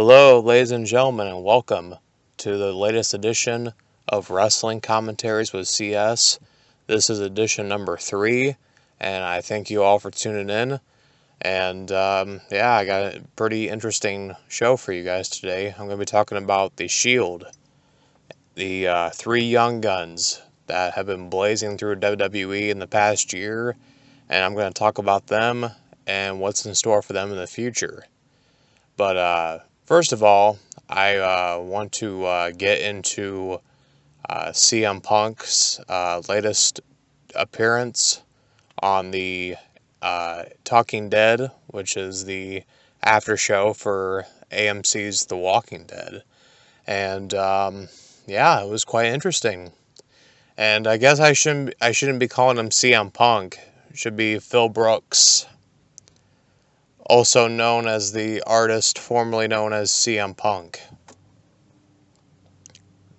Hello, ladies and gentlemen, and welcome to the latest edition of Wrestling Commentaries with CS. This is edition number 3, and I thank you all for tuning in. And I got a pretty interesting show for you guys today. I'm going to be talking about The Shield, the three young guns that have been blazing through WWE in the past year, and I'm going to talk about them and what's in store for them in the future. But first of all, I want to get into CM Punk's latest appearance on the Talking Dead, which is the after show for AMC's The Walking Dead. And it was quite interesting. And I guess I shouldn't be calling him CM Punk. It should be Phil Brooks, also known as the artist formerly known as CM Punk.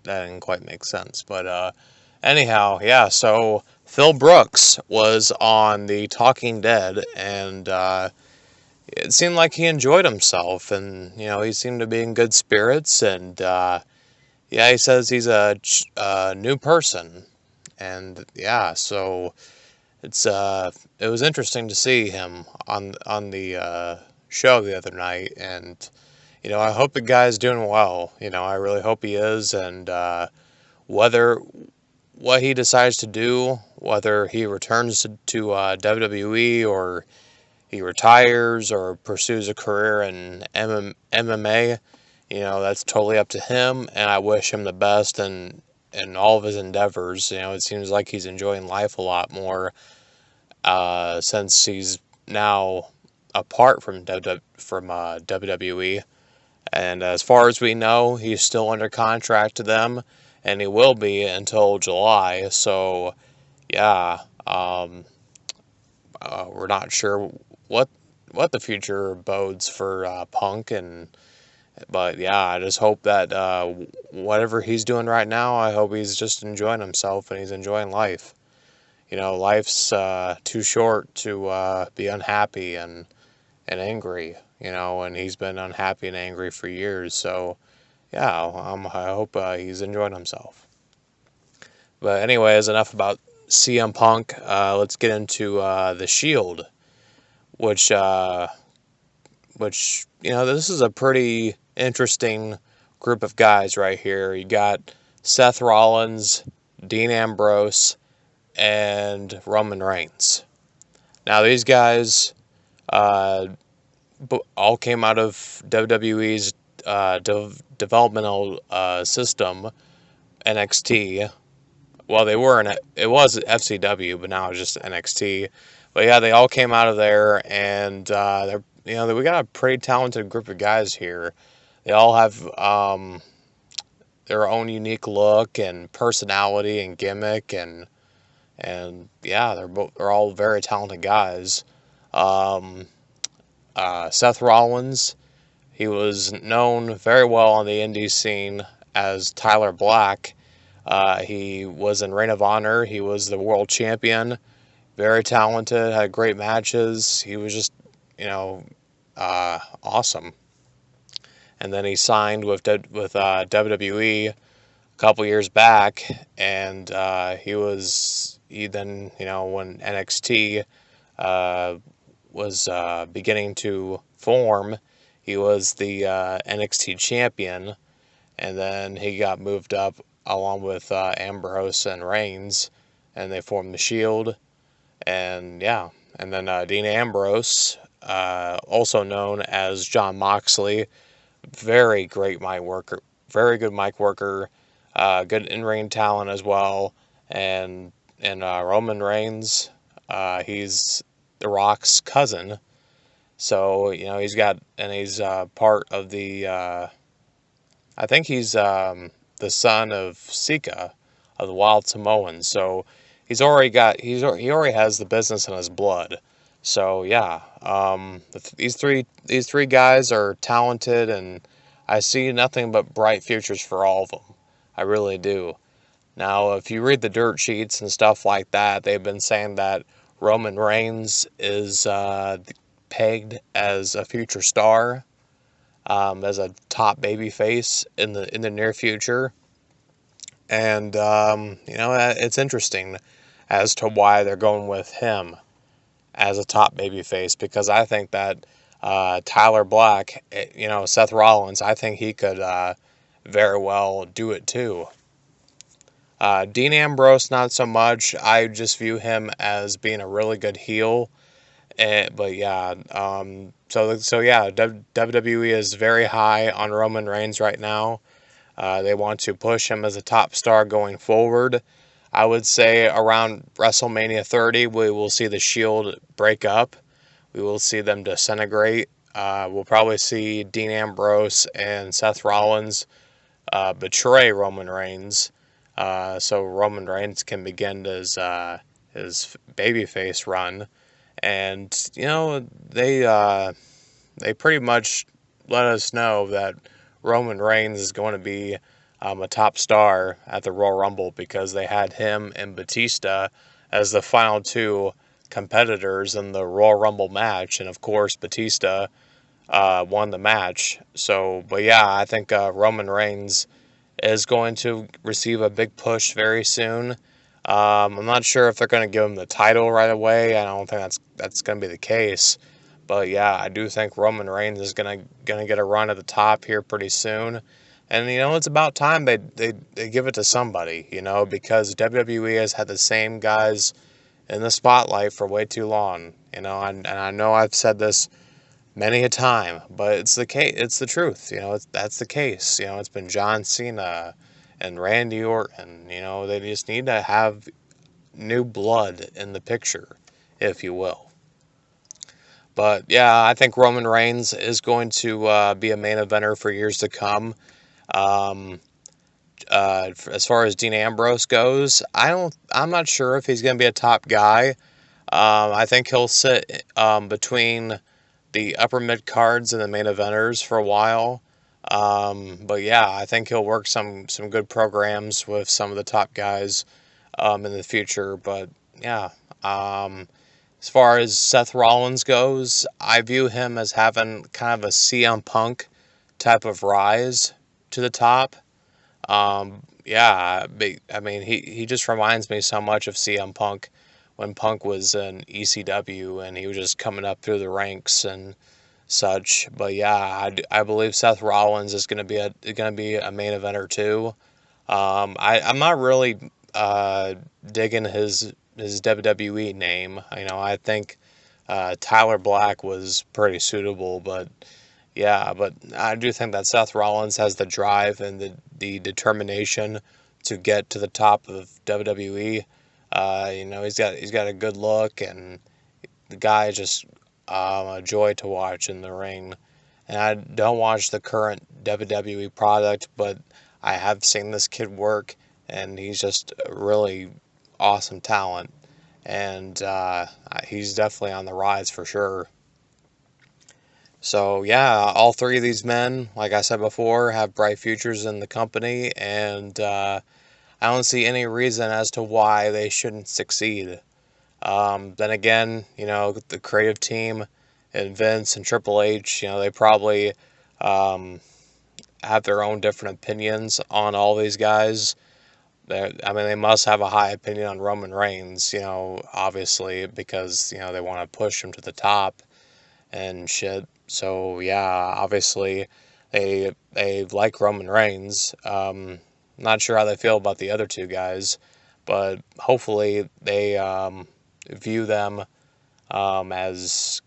That didn't quite make sense, but anyhow, so Phil Brooks was on the Talking Dead, and it seemed like he enjoyed himself, and he seemed to be in good spirits, and he says he's a new person, and so it was interesting to see him on the show the other night, and I hope the guy's doing well. I really hope he is, and what he decides to do, whether he returns to WWE or he retires or pursues a career in MMA, that's totally up to him, and I wish him the best in all of his endeavors. It seems like he's enjoying life a lot more since he's now apart from WWE. And as far as we know, he's still under contract to them, and he will be until July. So, we're not sure what the future bodes for Punk, but I just hope that whatever he's doing right now, I hope he's just enjoying himself and he's enjoying life. Life's too short to be unhappy and angry. And he's been unhappy and angry for years. So, I hope he's enjoying himself. But anyways, enough about CM Punk. Let's get into The Shield, which this is a pretty interesting group of guys right here. You got Seth Rollins, Dean Ambrose, and Roman Reigns. Now, these guys all came out of WWE's developmental system, NXT. Well, it was FCW, but now it's just NXT. But they all came out of there, and we got a pretty talented group of guys here. They all have their own unique look and personality and gimmick, and they're all very talented guys. Seth Rollins, he was known very well on the indie scene as Tyler Black. He was in Ring of Honor. He was the world champion. Very talented, had great matches. He was just, awesome. And then he signed with WWE a couple years back, and he then, when NXT was beginning to form, he was the NXT champion, and then he got moved up along with Ambrose and Reigns, and they formed the Shield, and then Dean Ambrose, also known as Jon Moxley, very great mic worker, very good mic worker, good in-ring talent as well, and Roman Reigns, he's The Rock's cousin, so he's part of the I think he's the son of Sika of the Wild Samoans, so he already has the business in his blood. So these three guys are talented, and I see nothing but bright futures for all of them. I really do. Now, if you read the dirt sheets and stuff like that, they've been saying that Roman Reigns is pegged as a future star. as a top babyface in the near future. And it's interesting as to why they're going with him as a top babyface, because I think that Tyler Black, Seth Rollins, I think he could very well do it too. Dean Ambrose, not so much. I just view him as being a really good heel. But yeah, so yeah, WWE is very high on Roman Reigns right now. They want to push him as a top star going forward. I would say around WrestleMania 30, we will see the Shield break up. We will see them disintegrate. We'll probably see Dean Ambrose and Seth Rollins betray Roman Reigns, so Roman Reigns can begin his babyface run. And they pretty much let us know that Roman Reigns is going to be a top star at the Royal Rumble, because they had him and Batista as the final two competitors in the Royal Rumble match, and of course Batista won the match. So, but yeah, I think Roman Reigns is going to receive a big push very soon. I'm not sure if they're going to give him the title right away. I don't think that's going to be the case. But yeah, I do think Roman Reigns is gonna get a run at the top here pretty soon. And it's about time they give it to somebody, because WWE has had the same guys in the spotlight for way too long. And I know I've said this many a time, but it's the case. It's the truth. That's the case. It's been John Cena and Randy Orton. They just need to have new blood in the picture, if you will. But yeah, I think Roman Reigns is going to be a main eventer for years to come. As far as Dean Ambrose goes, I'm not sure if he's going to be a top guy. I think he'll sit between the upper mid cards and the main eventers for a while. But yeah, I think he'll work some good programs with some of the top guys in the future. But yeah, as far as Seth Rollins goes, I view him as having kind of a CM Punk type of rise to the top. Yeah, I mean, he just reminds me so much of CM Punk when Punk was in ECW and he was just coming up through the ranks and such. But yeah, I believe Seth Rollins is going to be a main eventer too. I'm not really digging his WWE name. I think Tyler Black was pretty suitable, but yeah, but I do think that Seth Rollins has the drive and the determination to get to the top of WWE. He's got a good look, and the guy is just a joy to watch in the ring. And I don't watch the current WWE product, but I have seen this kid work, and he's just a really awesome talent. And he's definitely on the rise for sure. So yeah, all three of these men, like I said before, have bright futures in the company, and I don't see any reason as to why they shouldn't succeed. Then again, the creative team and Vince and Triple H, they probably have their own different opinions on all these guys. They must have a high opinion on Roman Reigns, obviously, because, they want to push him to the top and shit. So, yeah, obviously, they like Roman Reigns. Not sure how they feel about the other two guys, but hopefully they view them as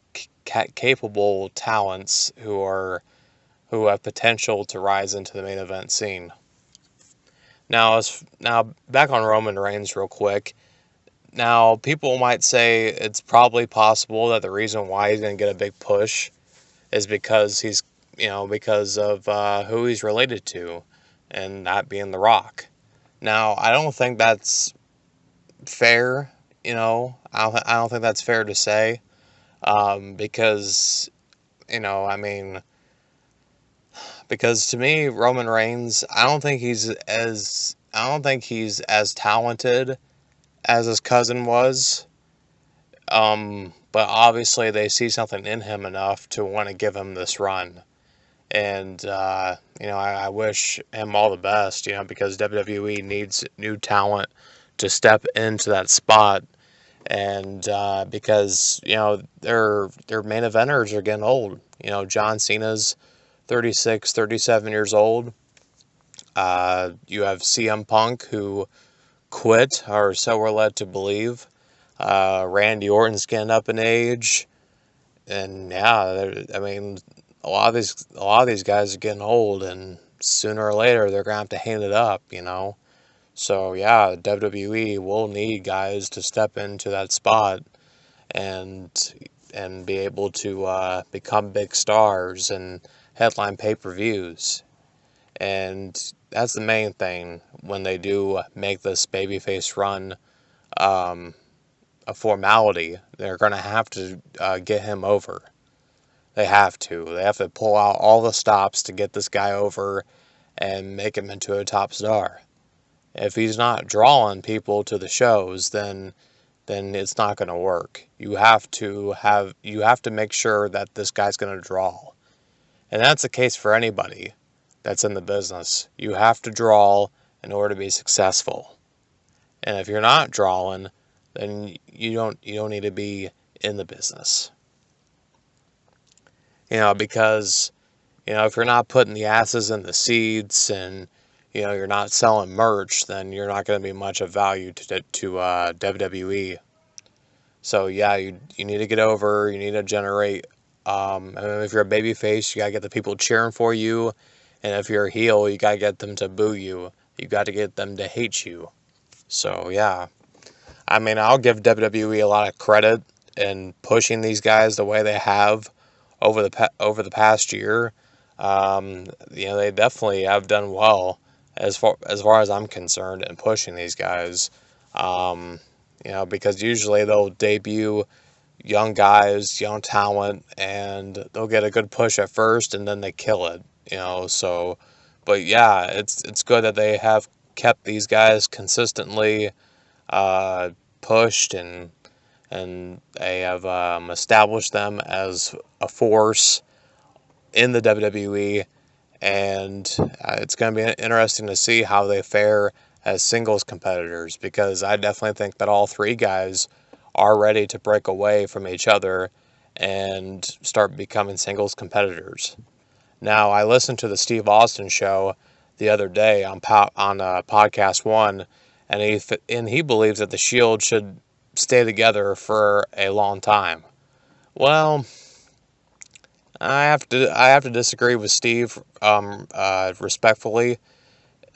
capable talents who have potential to rise into the main event scene. Now back on Roman Reigns real quick. Now, people might say it's probably possible that the reason why he's going to get a big push is because because of who he's related to, and that being The Rock. Now, I don't think that's fair. I don't think that's fair to say, because because to me, Roman Reigns, I don't think he's as talented as his cousin was. But obviously they see something in him enough to want to give him this run. And, I wish him all the best, because WWE needs new talent to step into that spot. And because, their main eventers are getting old. John Cena's 36, 37 years old. You have CM Punk, who quit, or so we're led to believe. Randy Orton's getting up in age. And yeah, a lot of these guys are getting old, and sooner or later they're gonna have to hang it up, So yeah, WWE will need guys to step into that spot and be able to become big stars and headline pay-per-views. And that's the main thing when they do make this babyface run a formality. They're gonna have to get him over. They have to. They have to pull out all the stops to get this guy over and make him into a top star. If he's not drawing people to the shows, then it's not going to work. You have to make sure that this guy's going to draw. And that's the case for anybody that's in the business. You have to draw in order to be successful. And if you're not drawing, then you don't need to be in the business. Because, if you're not putting the asses in the seats and, you're not selling merch, then you're not going to be much of value to WWE. So, yeah, you need to get over, you need to generate, if you're a babyface, you got to get the people cheering for you, and if you're a heel, you got to get them to boo you. You got to get them to hate you. So, yeah. I'll give WWE a lot of credit in pushing these guys the way they have over the past year. They definitely have done well as far as I'm concerned in pushing these guys. Because usually they'll debut young guys, young talent, and they'll get a good push at first, and then they kill it. So, but yeah, it's good that they have kept these guys consistently pushed, and they have established them as a force in the WWE, and it's going to be interesting to see how they fare as singles competitors, because I definitely think that all three guys are ready to break away from each other and start becoming singles competitors. Now, I listened to the Steve Austin show the other day on Podcast One, and he believes that the Shield should stay together for a long time. Well, I have to disagree with Steve respectfully,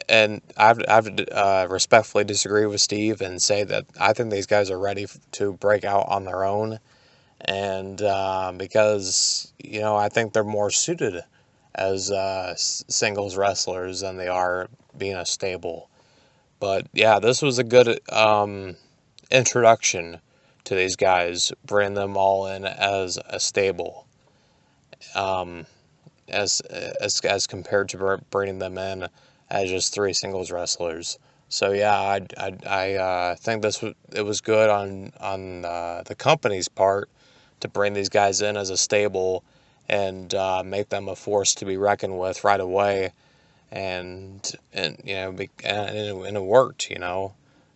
and I have to respectfully disagree with Steve and say that I think these guys are ready to break out on their own, and because I think they're more suited as singles wrestlers than they are being a stable. But yeah, this was a good introduction to these guys, bring them all in as a stable, as compared to bringing them in as just three singles wrestlers. So yeah, I think it was good on the company's part to bring these guys in as a stable and make them a force to be reckoned with right away, and it worked,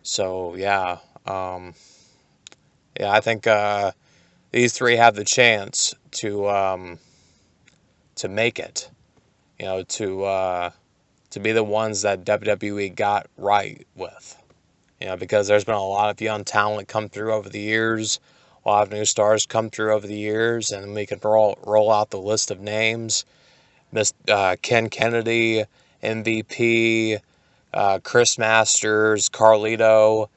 So yeah, I think these three have the chance to make it, to be the ones that WWE got right with, because there's been a lot of young talent come through over the years, a lot of new stars come through over the years, and we can roll out the list of names. Ken Kennedy, MVP, Chris Masters, Carlito,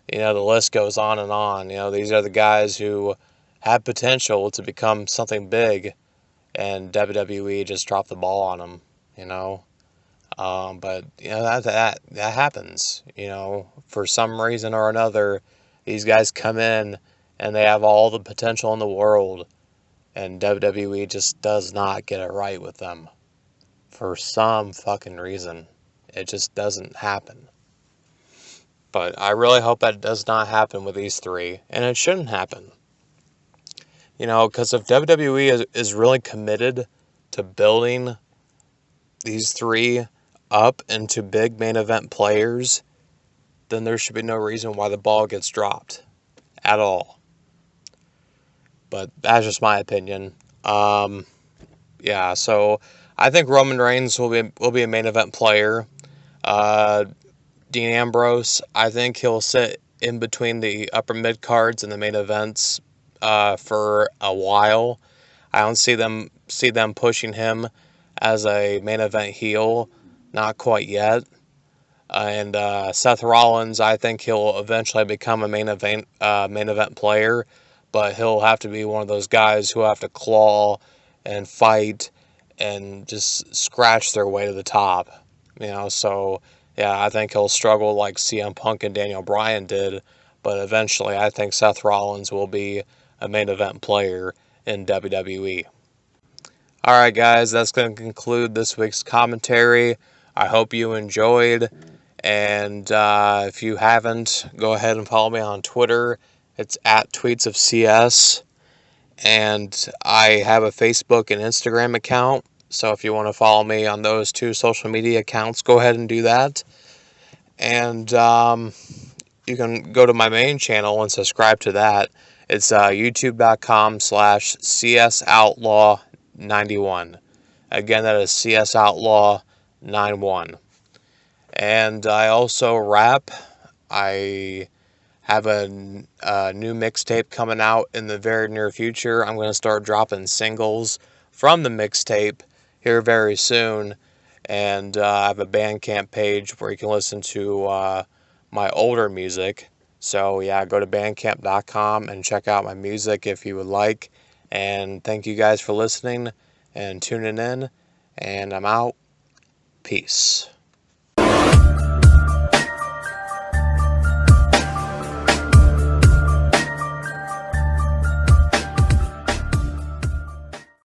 the list goes on and on. These are the guys who have potential to become something big, and WWE just dropped the ball on them, But, that happens, For some reason or another, these guys come in and they have all the potential in the world, and WWE just does not get it right with them. For some fucking reason. It just doesn't happen. But I really hope that it does not happen with these three, and it shouldn't happen. Because if WWE is really committed to building these three up into big main event players, then there should be no reason why the ball gets dropped at all. But that's just my opinion. Yeah, so I think Roman Reigns will be a main event player. Dean Ambrose, I think he'll sit in between the upper mid cards and the main events for a while. I don't see them pushing him as a main event heel, not quite yet. And Seth Rollins, I think he'll eventually become a main event player, but he'll have to be one of those guys who have to claw and fight and just scratch their way to the top. So yeah, I think he'll struggle like CM Punk and Daniel Bryan did, but eventually I think Seth Rollins will be a main event player in WWE. Alright guys, that's going to conclude this week's commentary. I hope you enjoyed, and if you haven't, go ahead and follow me on Twitter. It's @tweetsofcs, and I have a Facebook and Instagram account, so if you want to follow me on those two social media accounts, go ahead and do that. And you can go to my main channel and subscribe to that. It's youtube.com/CSOutlaw91. Again, that is CSOutlaw91. And I also rap. I have a new mixtape coming out in the very near future. I'm going to start dropping singles from the mixtape here very soon. And I have a Bandcamp page where you can listen to my older music. So yeah, go to bandcamp.com and check out my music if you would like. And thank you guys for listening and tuning in. And I'm out. Peace.